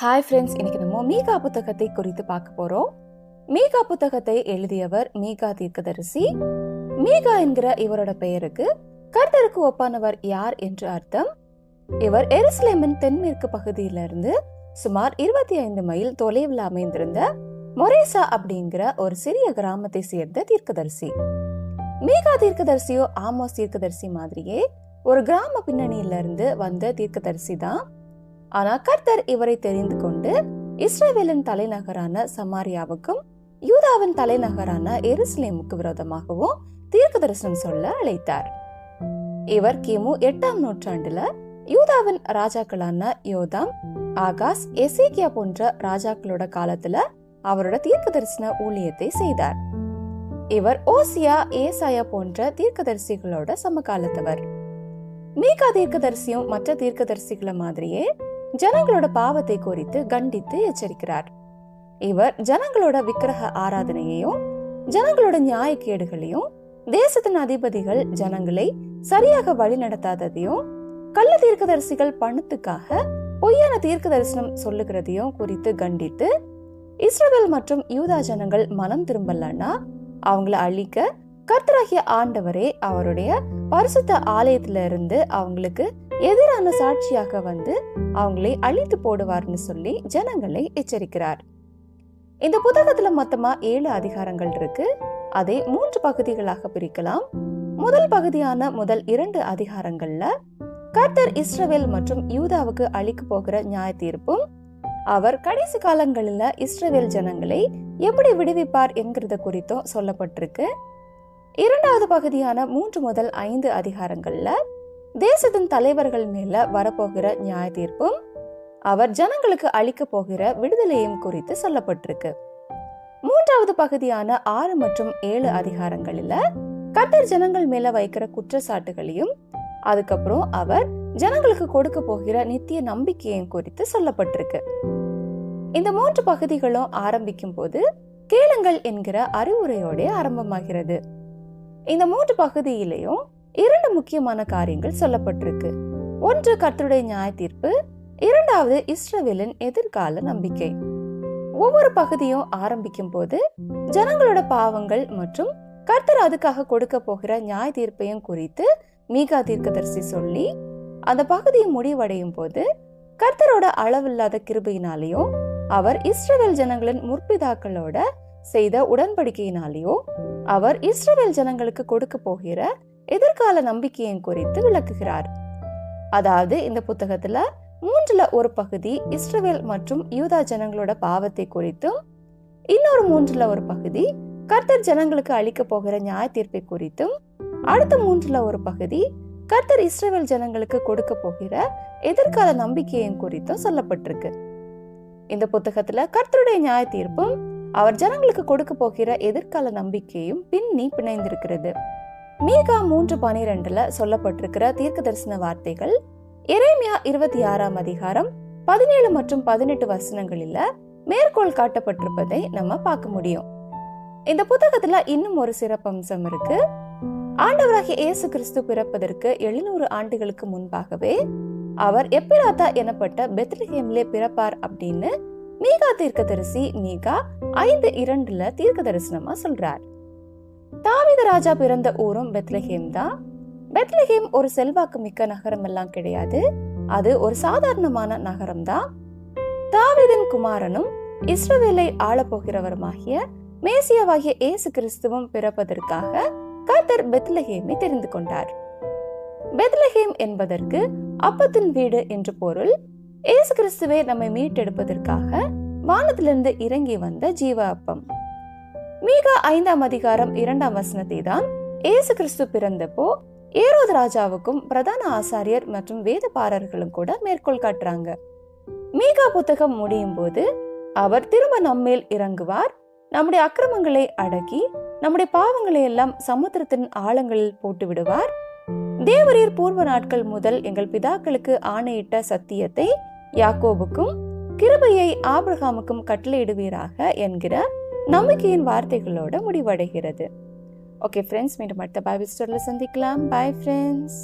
Hi friends, இன்னைக்கு நம்ம மீகா புத்தகத்தை குறித்து பார்க்க போறோம். மீகா புத்தகத்தை எழுதியவர் மீகா தீர்க்கதரிசி. மீகா என்கிற இவரோட பெயருக்கு கர்த்தருக்கு ஒப்பானவர் யார் என்று அர்த்தம். இவர் எருசலேமின் தென்மேற்கு பகுதியிலிருந்து சுமார் 25 மைல் தொலைவில் அமைந்திருந்த மொரேசா அப்படிங்கிற ஒரு சிறிய கிராமத்தை சேர்ந்த தீர்க்கதரிசி. மீகா தீர்க்கதரிசியோ ஆமோஸ் தீர்க்கதரிசி மாதிரியே ஒரு கிராம பின்னணியிலிருந்து வந்த தீர்க்கதரிசி தான். ஆனா கர்த்தர் இவரை தெரிந்து கொண்டு இஸ்ரவேலின் தலைநகரான சமாரியாவுக்கும் யூதாவின் தலைநகரான எருசலேமுக்கு விரோதமாகவும் தீர்க்க தரிசனம் சொல்ல அழைத்தார். இவர் கிமு 8ஆம் நூற்றாண்டுல யூதாவின் ராஜாக்களான யோதாம், ஆகாஸ், எசேக்கியா போன்ற ராஜாக்களோட காலத்துல அவரோட தீர்க்க தரிசன ஊழியத்தை செய்தார். இவர் ஓசியா, ஏசாயா போன்ற தீர்க்கதரிசிகளோட சமகாலத்தவர். மீகா தீர்க்கதரிசியும் மற்ற தீர்க்கதரிசிகளை மாதிரியே ஜனங்களோட பாவத்தை குறித்து கண்டித்து எச்சரிக்கிறார். இவர் ஜனங்களோட விக்கிரக ஆராதனையையும் ஜனங்களோட நியாயக்கேடுகளையும் தேசத்தின் அதிபதிகள் ஜனங்களை சரியாக வழி நடத்தாததையும் கள்ள தீர்க்கதரிசிகள் பணத்துக்காக பொய்யான தீர்க்க தரிசனம் சொல்லுகிறதையும் குறித்து கண்டித்து இஸ்ரவேல் மற்றும் யூதா ஜனங்கள் மனம் திரும்பலன்னா அவங்கள அழிக்க கர்த்தராகிய ஆண்டவரே அவருடைய பரிசுத்த ஆலயத்தில இருந்து அவங்களுக்கு எதிரான சாட்சியாக வந்து அவங்களை அழித்து போடுவார்னு சொல்லி ஜனங்களை எச்சரிக்கிறார். இந்த புத்தகத்துல மொத்தமா 7 அதிகாரங்கள் இருக்கு. அதை 3 பகுதிகளாக பிரிக்கலாம். முதல் பகுதியான முதல் 2 அதிகாரங்கள்ல கர்த்தர் இஸ்ரவேல் மற்றும் யூதாவுக்கு அளிக்க போகிற நியாய தீர்ப்பும் அவர் கடைசி காலங்களில் இஸ்ரவேல் ஜனங்களை எப்படி விடுவிப்பார் என்கிறத குறித்தும் சொல்லப்பட்டிருக்கு. இரண்டாவது பகுதியான 3 முதல் 5 அதிகாரங்கள்ல தேசத்தின் தலைவர்கள் மேல வரப்போகிற நியாய தீர்ப்பும் அவர் ஜனங்களுக்கு அளிக்க போகிற விடுதலையும் குறித்து சொல்லப்பட்டிருக்கு. மூன்றாவது பகுதியான 6 மற்றும் 7 அதிகாரங்களில கர்த்தர் ஜனங்கள் மேல வைக்கிற குற்றச்சாட்டுகளையும் அதுக்கப்புறம் அவர் ஜனங்களுக்கு கொடுக்க போகிற நித்திய நம்பிக்கையும் குறித்து சொல்லப்பட்டிருக்கு. இந்த 3 பகுதிகளும் ஆரம்பிக்கும் போது கேளுங்கள் என்கிற அறிவுரையோட ஆரம்பமாகிறது. இந்த 3 பகுதியிலையும் 2 முக்கியமான காரியங்கள் சொல்லப்பட்டிருக்கு. ஒன்று கர்த்தருடைய நியாய தீர்ப்பு, இரண்டாவது இஸ்ரவேலின் எதிர்கால நம்பிக்கை. ஒவ்வொரு பகுதியும் ஆரம்பிக்கும் போது ஜனங்களோட பாவங்கள் மற்றும் கர்த்தர் அதுக்காக கொடுக்க போகிற நியாய தீர்ப்பையும் குறித்து மீகா தீர்க்கதரிசி சொல்லி அந்த பகுதியை முடிவடையும் போது கர்த்தரோட அளவில்லாத கிருபையினாலேயும் அவர் இஸ்ரவேல் ஜனங்களின் முற்பிதாக்களோட செய்த உடன்படிக்கையினாலேயோ அவர் இஸ்ரவேல் ஜனங்களுக்கு கொடுக்க போகிற எதிர்கால நம்பிக்கையை குறித்து விளக்குகிறார். அதாவது இந்த புத்தகத்துல 3ல் ஒரு பகுதி இஸ்ரவேல் மற்றும் யூதா ஜனங்களோட பாவத்தை குறித்தும், இன்னொரு 3ல் ஒரு பகுதி கர்த்தர் ஜனங்களுக்கு அளிக்க போகிற நியாய தீர்ப்பை குறித்தும், அடுத்த 3ல் ஒரு பகுதி கர்த்தர் இஸ்ரவேல் ஜனங்களுக்கு கொடுக்க போகிற எதிர்கால நம்பிக்கையும் குறித்தும் சொல்லப்பட்டிருக்கு. இந்த புத்தகத்துல கர்த்தருடைய நியாய தீர்ப்பும் அவர் ஜனங்களுக்கு கொடுக்க போகிற எதிர்கால நம்பிக்கையும் பின்னி பிணைந்திருக்கிறது. மீகா 3:12 சொல்லப்பட்டிருக்கிற தீர்க்க தரிசன வார்த்தைகள் எரேமியா 26ஆம் அதிகாரம் 17 மற்றும் 18 வசனங்களில மேற்கோள் காட்டப்பட்டிருப்பதை நம்ம பார்க்க முடியும். இந்த புத்தகத்துல இன்னும் ஒரு சிறப்பம்சம் இருக்கு. ஆண்டவராகிய இயேசு கிறிஸ்து பிறப்பதற்கு 700 ஆண்டுகளுக்கு முன்பாகவே அவர் எப்பிராத்தா எனப்பட்ட பெத்லஹேம்லே பிறப்பார் அப்படின்னு மீகா தீர்க்கதரிசி மீகா 5:2 தீர்க்க தரிசனமா சொல்றார். தாவீது ராஜா பிறந்த ஊரும் பெத்லஹேம் தான். பெத்லஹேம் ஒரு செல்வாக்கு மிக்க நகரம் எல்லாம் கிடையாது, அது ஒரு சாதாரணமான நகரம் தான். தாவீதின் குமாரனும் இஸ்ரவேலை ஆள போகிறவருமாகிய மேசியாவாகிய இயேசு கிறிஸ்துவும் பிறப்பதற்காக கர்த்தர் பெத்லஹேமை தெரிந்து கொண்டார். பெத்லஹேம் என்பதற்கு அப்பத்தின் வீடு என்று பொருள். இயேசு கிறிஸ்துவே நம்மை மீட்டெடுப்பதற்காக வானத்திலிருந்து இறங்கி வந்த ஜீவ அப்பம். மீகா 5ஆம் அதிகாரம் 2ஆம் வசனத்தை தான் இயேசு கிறிஸ்து பிறந்தப்போ ஏரோது ராஜாவுக்கும் பிரதான ஆசாரியர் மற்றும் வேதபாரர்களும் கூட மேற்கோள் காட்டுறாங்க. மீகா புத்தகம் முடியும் போது அவர் திரும்ப நம்மேல் இறங்குவார், நம்முடைய அக்கிரமங்களை அடக்கி நம்முடைய பாவங்களை எல்லாம் சமுத்திரத்தின் ஆழங்களில் போட்டு விடுவார். தேவரீர் பூர்வ நாட்கள் முதல் எங்கள் பிதாக்களுக்கு ஆணையிட்ட சத்தியத்தை யாக்கோபுக்கும் கிருபையை ஆபிரகாமுக்கும் கட்டளையிடுவீராக என்கிற நம்பிக்கையின் வார்த்தைகளோட முடிவடைகிறது. ஓகே ஃப்ரெண்ட்ஸ், மீண்டும் அடுத்த பைபிள் ஸ்டோரியில சந்திக்கலாம். Bye friends.